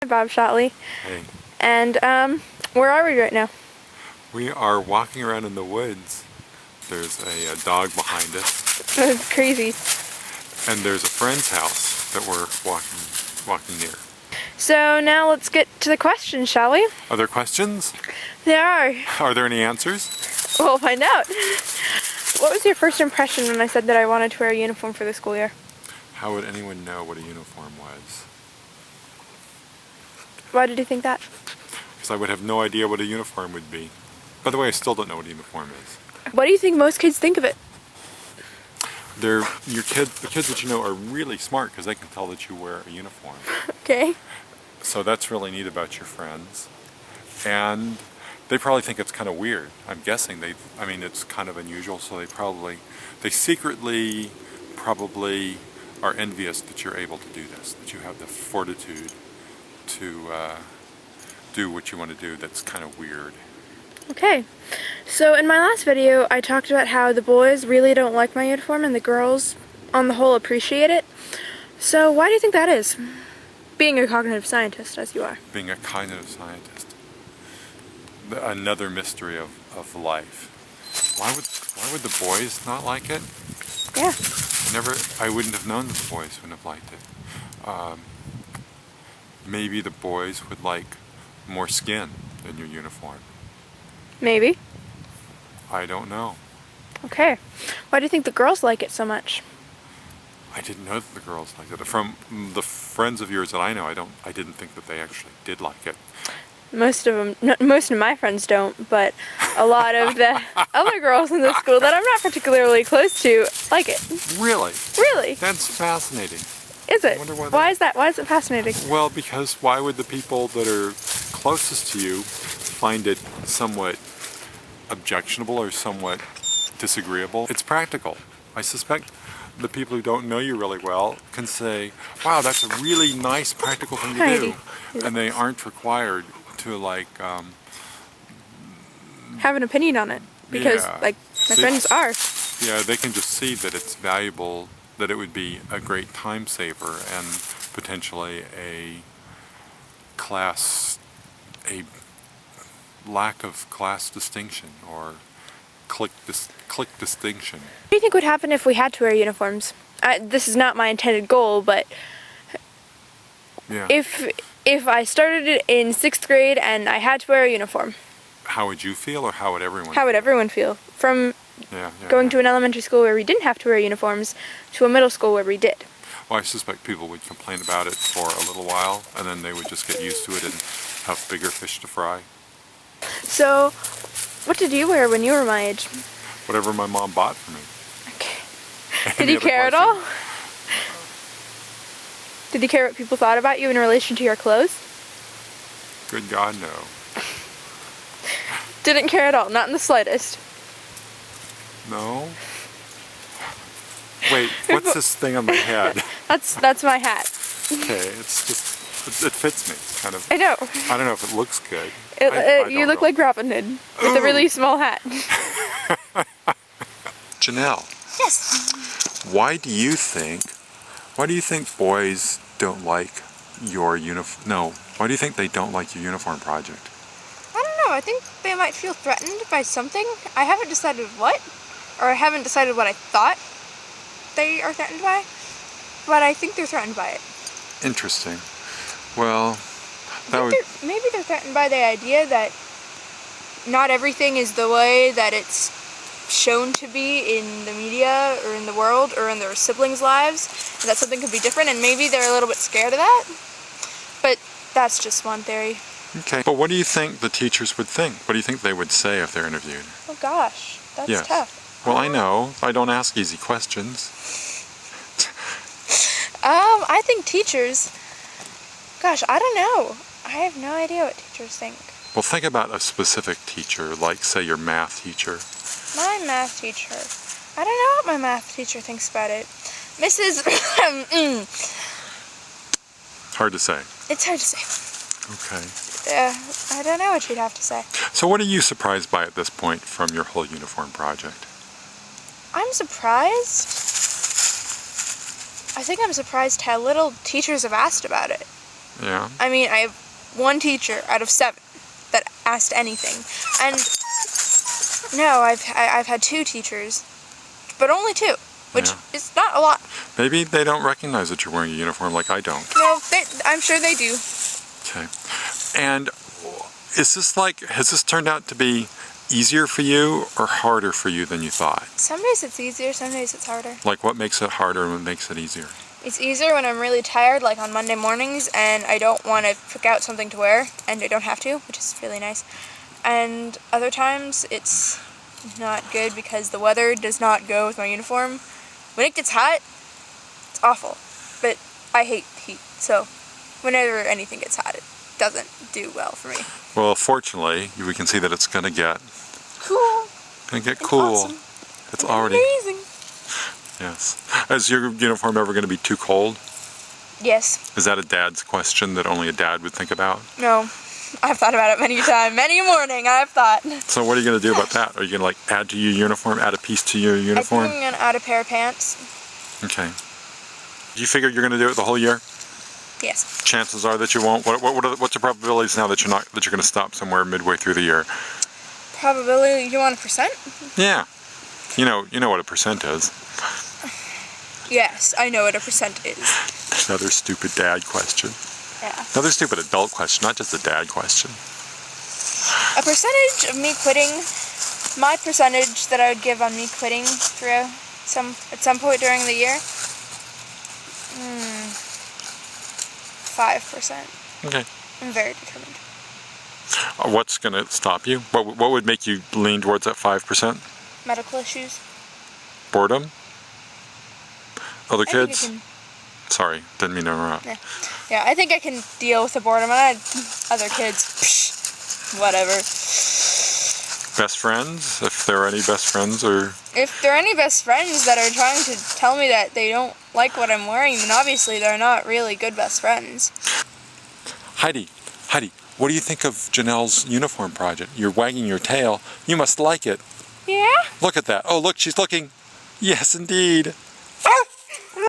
Bob Shotley. Hey. And where are we right now? We are walking around in the woods. There's a dog behind us. That's crazy. And there's a friend's house that we're walking near. So now let's get to the questions, shall we? Are there questions? There are. Are there any answers? We'll find out. What was your first impression when I said that I wanted to wear a uniform for the school year? How would anyone know what a uniform was? Why did you think that? Because I would have no idea what a uniform would be. By the way, I still don't know what a uniform is. What do you think most kids think of it? The kids that you know are really smart because they can tell that you wear a uniform. Okay. So that's really neat about your friends. And they probably think it's kind of weird. I'm guessing it's kind of unusual, so they secretly probably are envious that you're able to do this, that you have the fortitude to do what you want to do that's kind of weird. Okay. So in my last video, I talked about how the boys really don't like my uniform and the girls, on the whole, appreciate it. So why do you think that is? Being a cognitive scientist, as you are. Being a cognitive scientist. Another mystery of life. Why would the boys not like it? Yeah. I wouldn't have known that the boys wouldn't have liked it. Maybe the boys would like more skin in your uniform. Maybe. I don't know. Okay. Why do you think the girls like it so much? I didn't know that the girls liked it. From the friends of yours that I know, I didn't think that they actually did like it. Most of my friends don't, but a lot of the other girls in the school that I'm not particularly close to like it. Really? Really? That's fascinating. Is it? Why is that? Why is it fascinating? Well, because why would the people that are closest to you find it somewhat objectionable or somewhat disagreeable? It's practical. I suspect the people who don't know you really well can say, wow, that's a really nice practical thing to do. And they aren't required to have an opinion on it. Because my friends are. Yeah, they can just see that it's valuable, that it would be a great time saver and potentially a lack of class distinction or clique distinction. What do you think would happen if we had to wear uniforms? This is not my intended goal, but yeah. If I started it in 6th grade and I had to wear a uniform. How would you feel, or how would everyone feel? How would everyone feel? From going to an elementary school where we didn't have to wear uniforms to a middle school where we did. Well, I suspect people would complain about it for a little while, and then they would just get used to it and have bigger fish to fry. So, what did you wear when you were my age? Whatever my mom bought for me. Okay. Did you care at all? Did you care what people thought about you in relation to your clothes? Good God, no. Didn't care at all, not in the slightest. No? Wait, what's this thing on my head? That's my hat. Okay, it fits me. It's kind of. I know. I don't know if it looks good. You look like Robin Hood with a really small hat. Janelle. Yes. Why do you think boys don't like your uniform? No. Why do you think they don't like your uniform project? I don't know. I think they might feel threatened by something. I haven't decided what, or I haven't decided what I thought they are threatened by, but I think they're threatened by it. Interesting. Well, maybe they're threatened by the idea that not everything is the way that it's shown to be in the media or in the world or in their siblings' lives, and that something could be different, and maybe they're a little bit scared of that. But that's just one theory. Okay. But what do you think the teachers would think? What do you think they would say if they're interviewed? Oh gosh, that's tough. Well, I know. I don't ask easy questions. I think teachers, gosh, I don't know. I have no idea what teachers think. Well, think about a specific teacher, like, say, your math teacher. My math teacher. I don't know what my math teacher thinks about it. Mrs. Hard to say. It's hard to say. Okay. I don't know what she'd have to say. So what are you surprised by at this point from your whole uniform project? I'm surprised. I think I'm surprised how little teachers have asked about it. Yeah. I mean, I have one teacher out of 7 that asked anything. And no, I've had 2 teachers, but only 2, which Yeah. is not a lot. Maybe they don't recognize that you're wearing a uniform like I don't. No, I'm sure they do. Okay. And has this turned out to be easier for you or harder for you than you thought? Some days it's easier, some days it's harder. Like what makes it harder and what makes it easier? It's easier when I'm really tired, like on Monday mornings, and I don't want to pick out something to wear, and I don't have to, which is really nice. And other times it's not good because the weather does not go with my uniform. When it gets hot, it's awful. But I hate heat, so whenever anything gets hot, it doesn't do well for me. Well, fortunately, we can see that it's going to get Cool. cool. Awesome. It's already Amazing. Yes. Is your uniform ever going to be too cold? Yes. Is that a dad's question that only a dad would think about? No. I've thought about it many times. Many a morning I've thought. So what are you going to do about that? Are you going to add to your uniform, add a piece to your uniform? I think I'm going to add a pair of pants. Okay. Do you figure you're going to do it the whole year? Yes. Chances are that you won't. What's the probabilities now that you're going to stop somewhere midway through the year? Probability, you want a %? Yeah. You know what a percent is. Yes, I know what a % is. Another stupid dad question. Yeah. Another stupid adult question, not just a dad question. A percentage of me quitting, my percentage that I would give on me quitting at some point during the year, 5%. Okay. I'm very determined. What's going to stop you? What would make you lean towards that 5%? Medical issues. Boredom? Other I think I kids? can- Sorry, didn't mean to interrupt. Yeah, I think I can deal with the boredom. I had other kids. Psh, whatever. Best friends? If there are any best friends or... If there are any best friends that are trying to tell me that they don't like what I'm wearing, then obviously they're not really good best friends. Heidi, what do you think of Janelle's uniform project? You're wagging your tail. You must like it. Yeah? Look at that. Oh, look, she's looking. Yes, indeed.